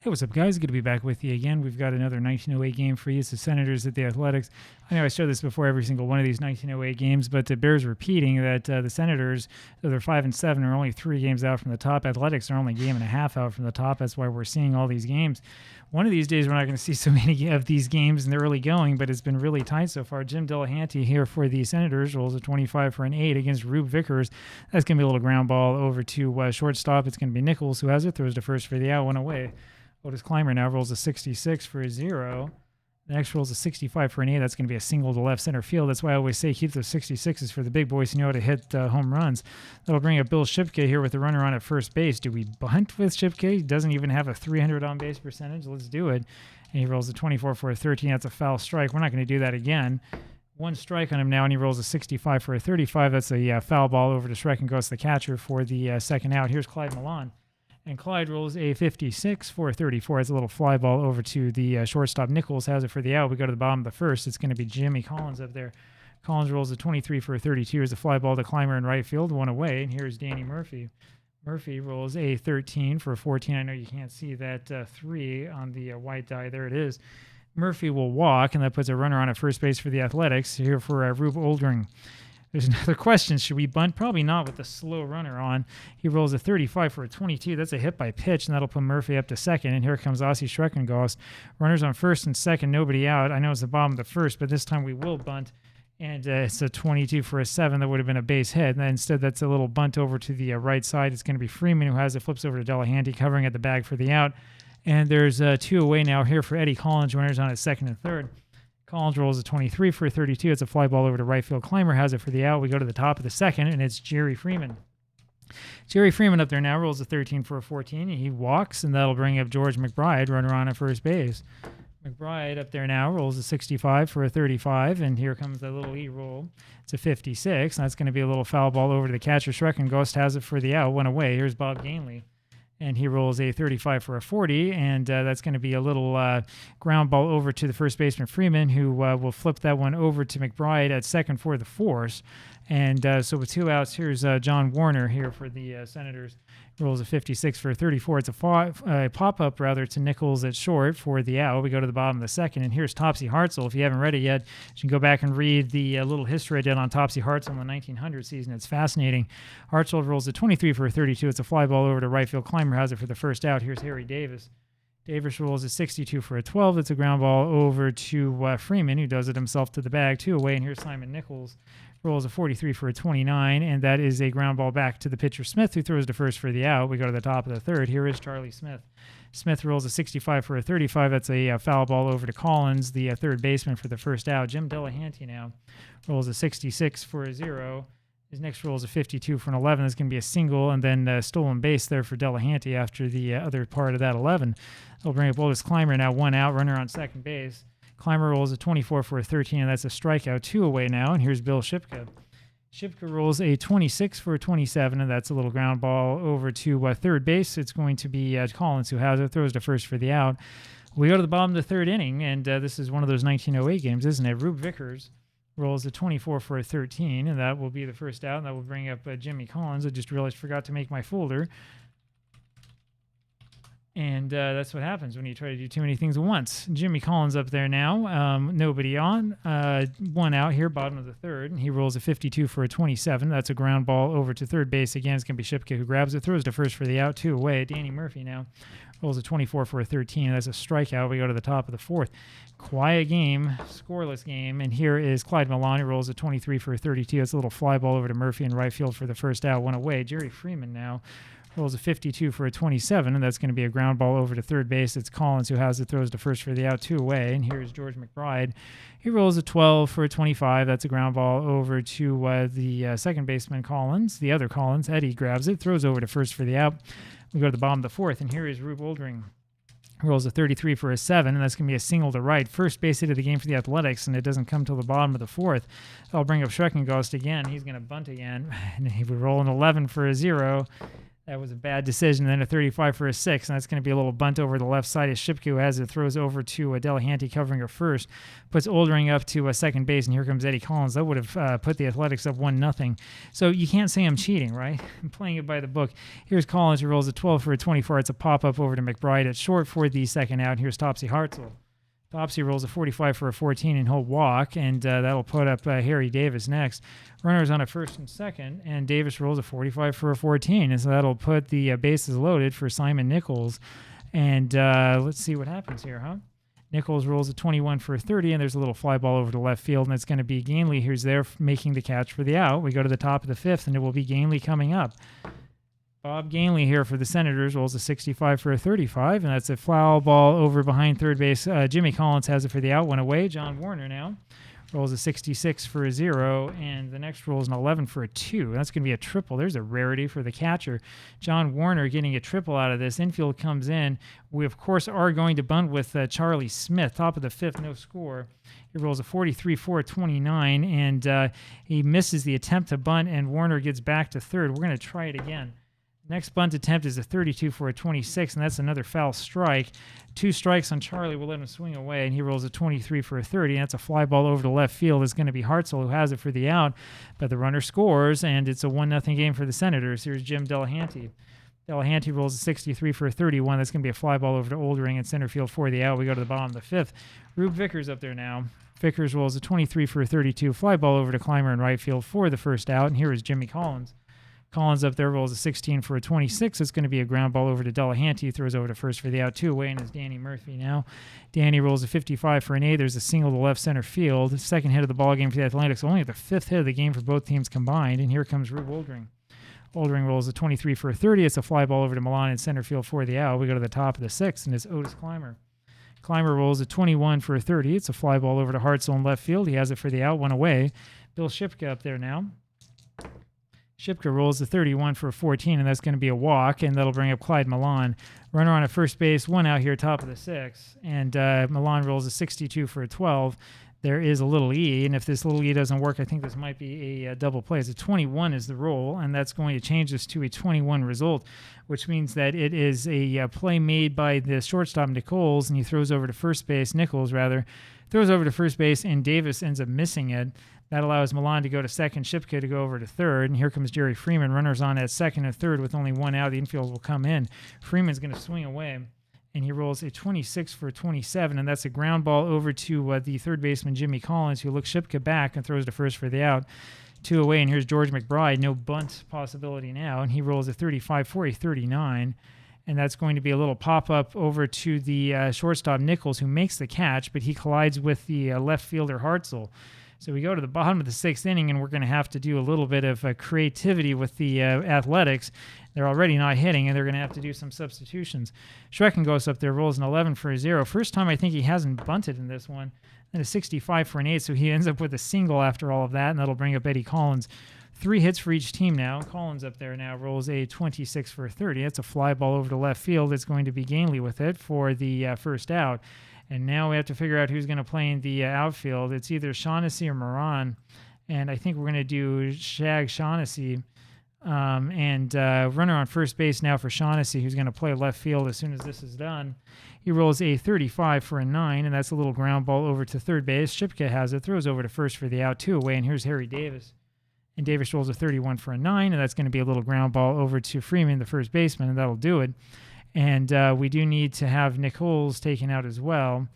Hey, what's up, guys? Good to be back with you again. We've got another 1908 game for you. It's the Senators at the Athletics. I know I showed this before every single one of these 1908 games, but it bears repeating that the Senators, though they're 5-7, are only 3 games out from the top. Athletics are only a game and a half out from the top. That's why we're seeing all these games. One of these days, we're not going to see so many of these games in the early going, but it's been really tight so far. Jim Delahanty here for the Senators rolls a 25 for an 8 against Rube Vickers. That's going to be a little ground ball over to shortstop. It's going to be Nichols who has it, throws to first for the out, one away. Otis Clymer now rolls a 66 for a 0. The next rolls a 65 for an 8. That's going to be a single to left center field. That's why I always say keep those 66s for the big boys who know how to hit home runs. That'll bring up Bill Shipke here with the runner on at first base. Do we bunt with Shipke? He doesn't even have a 300 on base percentage. Let's do it. And he rolls a 24 for a 13. That's a foul strike. We're not going to do that again. 1 strike on him now, and he rolls a 65 for a 35. That's a foul ball over to Shrek and goes to the catcher for the second out. Here's Clyde Milan. And Clyde rolls a 56 for a 34. It's a little fly ball over to the shortstop. Nichols has it for the out. We go to the bottom of the first. It's going to be Jimmy Collins up there. Collins rolls a 23 for a 32. Here's a fly ball to Clymer in right field, 1 away. And here's Danny Murphy. Murphy rolls a 13 for a 14. I know you can't see that 3 on the white die. There it is. Murphy will walk, and that puts a runner on at first base for the Athletics. Here for Rube Oldring. There's another question. Should we bunt? Probably not with the slow runner on. He rolls a 35 for a 22. That's a hit by pitch, and that'll put Murphy up to second. And here comes Ossie Schreckengost. Runners on first and second, nobody out. I know it's the bottom of the first, but this time we will bunt. And it's a 22 for a 7. That would have been a base hit. And instead, that's a little bunt over to the right side. It's going to be Freeman who has it, flips over to Delahanty, covering at the bag for the out. And there's 2 away now here for Eddie Collins. Runners on at second and third. Collins rolls a 23 for a 32. It's a fly ball over to right field. Clymer has it for the out. We go to the top of the second, and it's Jerry Freeman. Jerry Freeman up there now rolls a 13 for a 14. He walks, and that'll bring up George McBride, runner on at first base. McBride up there now rolls a 65 for a 35, and here comes the little E-roll. It's a 56, and that's going to be a little foul ball over to the catcher. Schreckengost has it for the out, 1 away. Here's Bob Gainley. And he rolls a 35 for a 40, and that's going to be a little ground ball over to the first baseman Freeman, who will flip that one over to McBride at second for the force. And so with 2 outs, here's John Warner here for the Senators. Rolls a 56 for a 34. It's a pop-up, rather, to Nichols at short for the out. We go to the bottom of the second, and here's Topsy Hartzell. If you haven't read it yet, you can go back and read the little history I did on Topsy Hartzell in the 1900 season. It's fascinating. Hartzell rolls a 23 for a 32. It's a fly ball over to right field. Clymer has it for the first out. Here's Harry Davis. Davis rolls a 62 for a 12. That's a ground ball over to Freeman, who does it himself to the bag, 2 away. And here's Simon Nichols. Rolls a 43 for a 29, and that is a ground ball back to the pitcher Smith, who throws to first for the out. We go to the top of the third. Here is Charlie Smith. Smith rolls a 65 for a 35. That's a foul ball over to Collins, the third baseman, for the first out. Jim Delahanty now rolls a 66 for a 0. His next roll is a 52 for an 11. That's going to be a single, and then stolen base there for Delahanty after the other part of that 11. They'll bring up Otis Clymer now, 1 out, runner on second base. Clymer rolls a 24 for a 13, and that's a strikeout, 2 away now. And here's Bill Shipka. Shipka rolls a 26 for a 27, and that's a little ground ball over to third base. It's going to be Collins who has it, throws to first for the out. We go to the bottom of the third inning, and this is one of those 1908 games, isn't it? Rube Vickers rolls a 24 for a 13, and that will be the first out, and that will bring up Jimmy Collins. I just realized I forgot to make my folder. And that's what happens when you try to do too many things at once. Jimmy Collins up there now. Nobody on. 1 out here, bottom of the third. And he rolls a 52 for a 27. That's a ground ball over to third base. Again, it's going to be Shipka who grabs it, throws to first for the out, 2 away. Danny Murphy now rolls a 24 for a 13. That's a strikeout. We go to the top of the fourth. Quiet game, scoreless game. And here is Clyde Milan, who rolls a 23 for a 32. It's a little fly ball over to Murphy in right field for the first out, 1 away. Jerry Freeman now rolls a 52 for a 27, and that's going to be a ground ball over to third base. It's Collins who has it, throws to first for the out, 2 away. And here's George McBride. He rolls a 12 for a 25. That's a ground ball over to the second baseman Collins. The other Collins, Eddie, grabs it, throws over to first for the out. We go to the bottom of the fourth, and here is Rube Oldring. Rolls a 33 for a 7, and that's going to be a single to right. First base hit of the game for the Athletics, and it doesn't come till the bottom of the fourth. I'll bring up Schreckengost again. He's going to bunt again, and he would roll an 11 for a 0. That was a bad decision. Then a 35 for a 6, and that's going to be a little bunt over the left side as Shipka, who has it, throws over to Delahanty covering her first, puts Oldring up to second base, and here comes Eddie Collins. That would have put the Athletics up 1-0. So you can't say I'm cheating, right? I'm playing it by the book. Here's Collins, who rolls a 12 for a 24. It's a pop-up over to McBride at short for the second out. Here's Topsy Hartzell. Topsy rolls a 45 for a 14, and he'll walk, and that'll put up Harry Davis next. Runners on a first and second, and Davis rolls a 45 for a 14, and so that'll put the bases loaded for Simon Nichols. And let's see what happens here, huh? Nichols rolls a 21 for a 30, and there's a little fly ball over to left field, and it's going to be Gainley who's there making the catch for the out. We go to the top of the fifth, and it will be Gainley coming up. Bob Gainley here for the Senators rolls a 65 for a 35, and that's a foul ball over behind third base. Jimmy Collins has it for the out, one away. John Warner now rolls a 66 for a 0, and the next roll is an 11 for a 2. That's going to be a triple. There's a rarity for the catcher. John Warner getting a triple out of this. Infield comes in. We, of course, are going to bunt with Charlie Smith. Top of the fifth, no score. He rolls a 43 for a 29, and he misses the attempt to bunt, and Warner gets back to third. We're going to try it again. Next bunt attempt is a 32 for a 26, and that's another foul strike. 2 strikes on Charlie will let him swing away, and he rolls a 23 for a 30, and that's a fly ball over to left field. It's going to be Hartzell who has it for the out, but the runner scores, and it's a 1-0 game for the Senators. Here's Jim Delahanty. Delahanty rolls a 63 for a 31. That's going to be a fly ball over to Oldring in center field for the out. We go to the bottom of the fifth. Rube Vickers up there now. Vickers rolls a 23 for a 32. Fly ball over to Clymer in right field for the first out, and here is Jimmy Collins. Collins up there rolls a 16 for a 26. It's going to be a ground ball over to Delahanty. He throws over to first for the out, 2 away, and it's Danny Murphy now. Danny rolls a 55 for an 8. There's a single to left center field. Second hit of the ball game for the Athletics. Only the 5th hit of the game for both teams combined, and here comes Rube Oldring. Oldring rolls a 23 for a 30. It's a fly ball over to Milan in center field for the out. We go to the top of the 6th, and it's Otis Clymer. Clymer rolls a 21 for a 30. It's a fly ball over to Hartzell in left field. He has it for the out, 1 away. Bill Shipka up there now. Shipka rolls the 31 for a 14, and that's going to be a walk, and that'll bring up Clyde Milan. Runner on a first base, 1 out here, top of the 6th, and Milan rolls a 62 for a 12. There is a little E, and if this little E doesn't work, I think this might be a double play. It's a 21 is the roll, and that's going to change this to a 21 result, which means that it is a play made by the shortstop Nichols, and he throws over to first base, Nichols rather, throws over to first base, and Davis ends up missing it. That allows Milan to go to second, Shipka to go over to third, and here comes Jerry Freeman. Runners on at second and third with only 1 out. The infield will come in. Freeman's going to swing away, and he rolls a 26 for a 27, and that's a ground ball over to the third baseman, Jimmy Collins, who looks Shipka back and throws to first for the out. 2 away, and here's George McBride. No bunt possibility now, and he rolls a 35 for a 39. And that's going to be a little pop-up over to the shortstop Nichols, who makes the catch, but he collides with the left fielder Hartzell. So we go to the bottom of the 6th inning, and we're going to have to do a little bit of creativity with the Athletics. They're already not hitting, and they're going to have to do some substitutions. Schrecken goes up there, rolls an 11 for a 0. First time I think he hasn't bunted in this one. And a 65 for an 8, so he ends up with a single after all of that, and that'll bring up Eddie Collins. 3 hits for each team now. Collins up there now rolls a 26 for a 30. That's a fly ball over to left field. It's going to be Gainley with it for the first out. And now we have to figure out who's going to play in the outfield. It's either Shaughnessy or Moran. And I think we're going to do Shag Shaughnessy. Runner on first base now for Shaughnessy, who's going to play left field as soon as this is done. He rolls a 35 for a 9, and that's a little ground ball over to third base. Shipka has it, throws over to first for the out, 2 away, and here's Harry Davis. And Davis rolls a 31 for a 9, and that's going to be a little ground ball over to Freeman, the first baseman, and that'll do it. And we do need to have Nichols taken out as well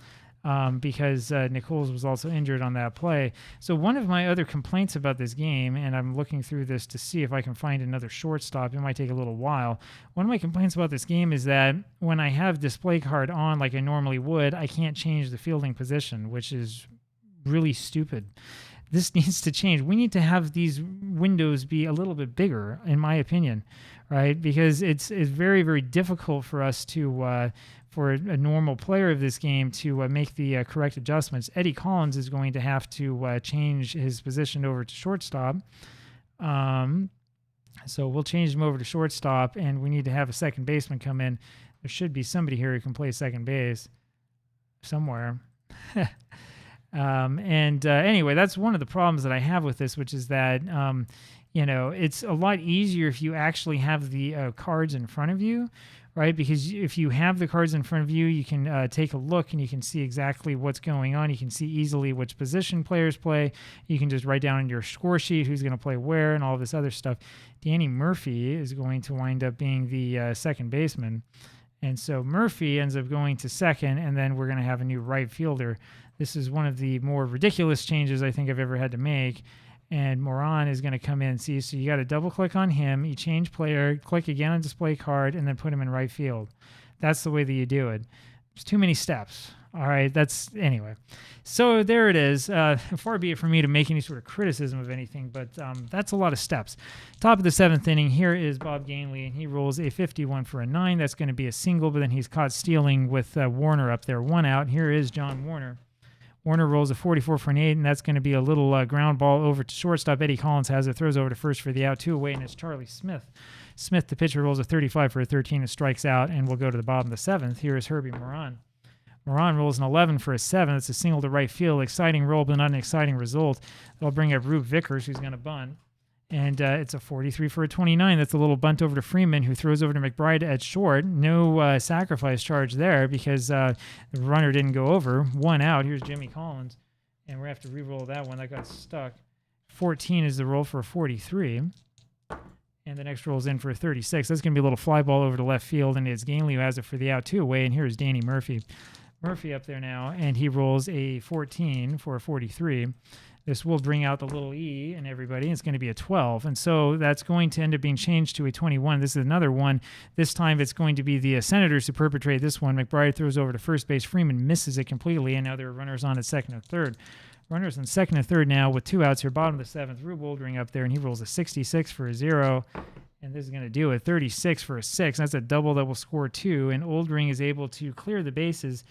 because Nichols was also injured on that play. So one of my other complaints about this game, and I'm looking through this to see if I can find another shortstop. It might take a little while. One of my complaints about this game is that when I have display card on like I normally would, I can't change the fielding position, which is really stupid. This needs to change. We need to have these windows be a little bit bigger, in my opinion, right? Because it's very, very difficult for us to, for a normal player of this game to make the correct adjustments. Eddie Collins is going to have to change his position over to shortstop. So we'll change him over to shortstop, and we need to have a second baseman come in. There should be somebody here who can play second base somewhere. Anyway, that's one of the problems that I have with this, which is that, it's a lot easier if you actually have the cards in front of you, right? Because if you have the cards in front of you, you can take a look and you can see exactly what's going on. You can see easily which position players play. You can just write down on your score sheet who's going to play where and all this other stuff. Danny Murphy is going to wind up being the second baseman. And so Murphy ends up going to second, and then we're going to have a new right fielder. This is one of the more ridiculous changes I think I've ever had to make. And Moran is going to come in. See, so you got to double click on him. You change player, click again on display card, and then put him in right field. That's the way that you do it. There's too many steps. All right, anyway. So there it is. Far be it from me to make any sort of criticism of anything, but that's a lot of steps. Top of the 7th inning, here is Bob Gainley, and he rolls a 51 for a 9. That's going to be a single, but then he's caught stealing with Warner up there. 1 out. Here is John Warner. Warner rolls a 44 for an 8, and that's going to be a little ground ball over to shortstop. Eddie Collins has it, throws over to first for the out, 2 away, and it's Charlie Smith. Smith, the pitcher, rolls a 35 for a 13 and strikes out, and we'll go to the bottom of the 7th. Here is Herbie Moran. Moran rolls an 11 for a 7. That's a single to right field. Exciting roll, but not an exciting result. That'll bring up Rube Vickers, who's going to bunt. And it's a 43 for a 29. That's a little bunt over to Freeman, who throws over to McBride at short. No sacrifice charge there because the runner didn't go over. 1 out. Here's Jimmy Collins. And we're going to have to re-roll that one. That got stuck. 14 is the roll for a 43. And the next roll's in for a 36. That's going to be a little fly ball over to left field, and it's Gainley who has it for the out, 2 away. And here's Danny Murphy. Murphy up there now, and he rolls a 14 for a 43. This will bring out the little E and everybody. It's going to be a 12. And so that's going to end up being changed to a 21. This is another one. This time it's going to be the Senators who perpetrate this one. McBride throws over to first base. Freeman misses it completely, and now there are runners on at second and third. Runners on second and third now with 2 outs here. Bottom of the 7th. Rube Oldring up there, and he rolls a 66 for a 0. And this is going to do it. 36 for a 6. That's a double that will score 2. And Oldring is able to clear the bases.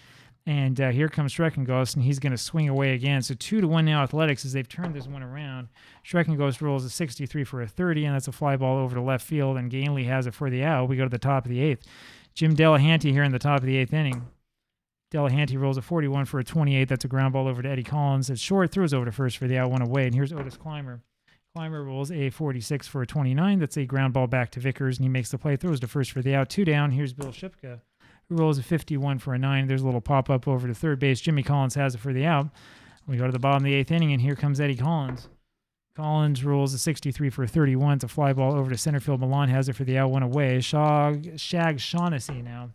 And here comes Schreckenghost, and he's going to swing away again. So 2-1 now Athletics as they've turned this one around. Schreckenghost rolls a 63 for a 30, and that's a fly ball over to left field, and Gainley has it for the out. We go to the top of the 8th. Jim Delahanty here in the top of the 8th inning. Delahanty rolls a 41 for a 28. That's a ground ball over to Eddie Collins. It's short, throws over to first for the out, 1 away. And here's Otis Clymer. Clymer rolls a 46 for a 29. That's a ground ball back to Vickers, and he makes the play, throws to first for the out, 2 down. Here's Bill Shipka, who rolls a 51 for a 9. There's a little pop-up over to third base. Jimmy Collins has it for the out. We go to the bottom of the 8th inning, and here comes Eddie Collins. Collins rolls a 63 for a 31. It's a fly ball over to center field. Milan has it for the out, 1 away. Shag Shaughnessy now.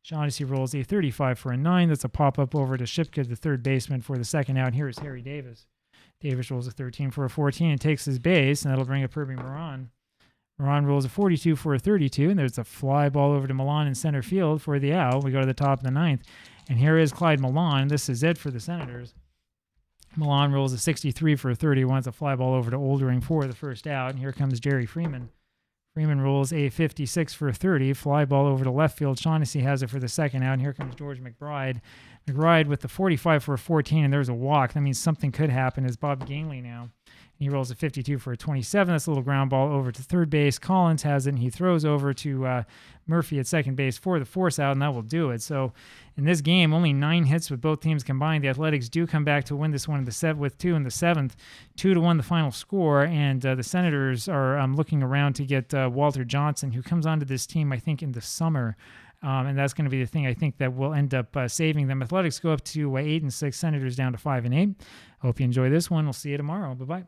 Shaughnessy rolls a 35 for a 9. That's a pop-up over to Shipka, the third baseman, for the second out. Here is Harry Davis. Davis rolls a 13 for a 14 and takes his base, and that'll bring up Herbie Moran. Moran rolls a 42 for a 32, and there's a fly ball over to Milan in center field for the out. We go to the top of the 9th, and here is Clyde Milan. This is it for the Senators. Milan rolls a 63 for a 31. It's a fly ball over to Oldring for the first out, and here comes Jerry Freeman. Freeman rolls a 56 for a 30, fly ball over to left field. Shaughnessy has it for the second out, and here comes George McBride. McBride with the 45 for a 14, and there's a walk. That means something could happen. It's Bob Gainley now. He rolls a 52 for a 27. That's a little ground ball over to third base. Collins has it, and he throws over to Murphy at second base for the force out, and that will do it. So in this game, only 9 hits with both teams combined. The Athletics do come back to win this one with 2 in the 7th. 2-1 the final score, and the Senators are looking around to get Walter Johnson, who comes onto this team, I think, in the summer. And that's going to be the thing I think that will end up saving them. Athletics go up to 8-6, Senators down to 5-8. Hope you enjoy this one. We'll see you tomorrow. Bye-bye.